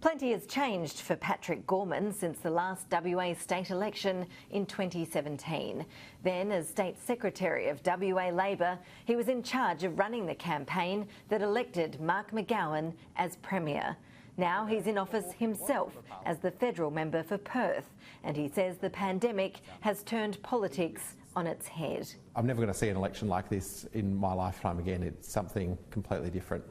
Plenty has changed for Patrick Gorman since the last WA state election in 2017. Then, as State Secretary of WA Labor, he was in charge of running the campaign that elected Mark McGowan as Premier. Now he's in office himself as the federal member for Perth, and he says the pandemic has turned politics on its head. I'm never going to see an election like this in my lifetime again. It's something completely different.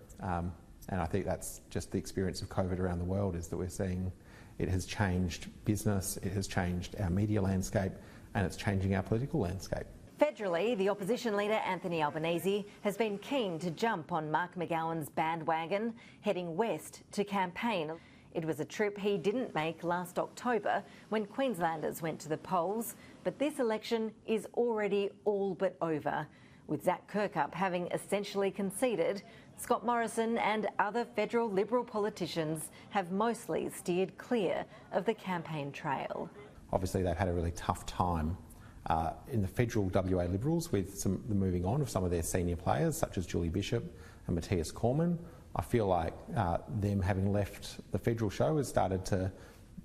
And I think that's just the experience of COVID around the world, is that we're seeing it has changed business, it has changed our media landscape, and it's changing our political landscape. Federally, the opposition leader Anthony Albanese has been keen to jump on Mark McGowan's bandwagon, heading west to campaign. It was a trip he didn't make last October when Queenslanders went to the polls, but this election is already all but over. With Zak Kirkup having essentially conceded, Scott Morrison and other federal Liberal politicians have mostly steered clear of the campaign trail. Obviously, they've had a really tough time in the federal WA Liberals with the moving on of some of their senior players, such as Julie Bishop and Matthias Cormann. I feel like them having left the federal show has started to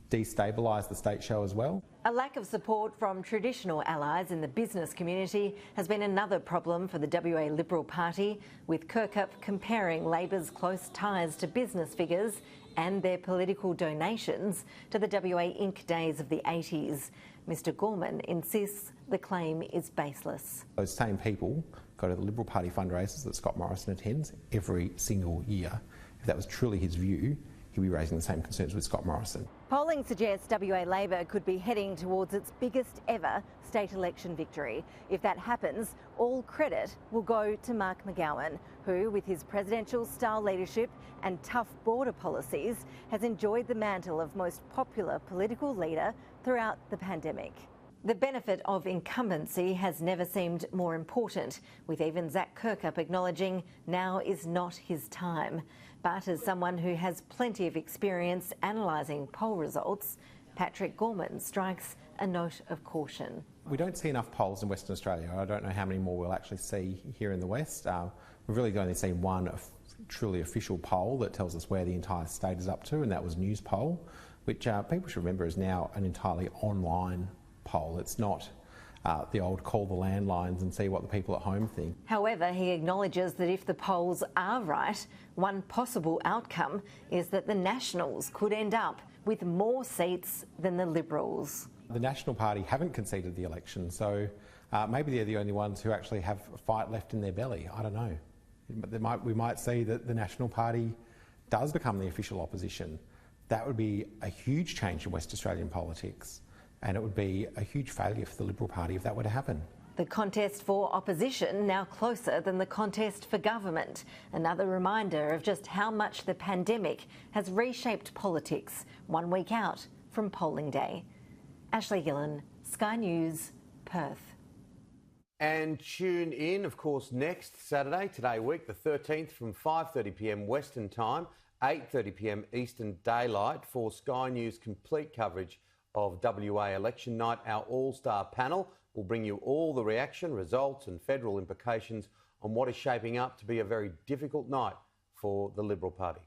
destabilise the state show as well. A lack of support from traditional allies in the business community has been another problem for the WA Liberal Party, with Kirkup comparing Labor's close ties to business figures and their political donations to the WA Inc. days of the 80s. Mr Gorman insists the claim is baseless. Those same people go to the Liberal Party fundraisers that Scott Morrison attends every single year. If that was truly his view, he'd be raising the same concerns with Scott Morrison. Polling suggests WA Labor could be heading towards its biggest ever state election victory. If that happens, all credit will go to Mark McGowan, who, with his presidential-style leadership and tough border policies, has enjoyed the mantle of most popular political leader throughout the pandemic. The benefit of incumbency has never seemed more important, with even Zak Kirkup acknowledging now is not his time. But as someone who has plenty of experience analysing poll results, Patrick Gorman strikes a note of caution. We don't see enough polls in Western Australia. I don't know how many more we'll actually see here in the West. We've really only seen one truly official poll that tells us where the entire state is up to, and that was News Poll, which people should remember is now an entirely online poll. It's not the old call the landlines and see what the people at home think. However, he acknowledges that if the polls are right, one possible outcome is that the Nationals could end up with more seats than the Liberals. The National Party haven't conceded the election, so maybe they're the only ones who actually have a fight left in their belly. I don't know. We might see that the National Party does become the official opposition. That would be a huge change in West Australian politics. And it would be a huge failure for the Liberal Party if that were to happen. The contest for opposition now closer than the contest for government. Another reminder of just how much the pandemic has reshaped politics 1 week out from polling day. Ashley Gillen, Sky News, Perth. And tune in, of course, next Saturday, today week, the 13th, from 5:30 p.m. Western Time, 8:30 p.m. Eastern Daylight, for Sky News complete coverage of WA election night. Our all-star panel will bring you all the reaction, results and federal implications on what is shaping up to be a very difficult night for the Liberal Party.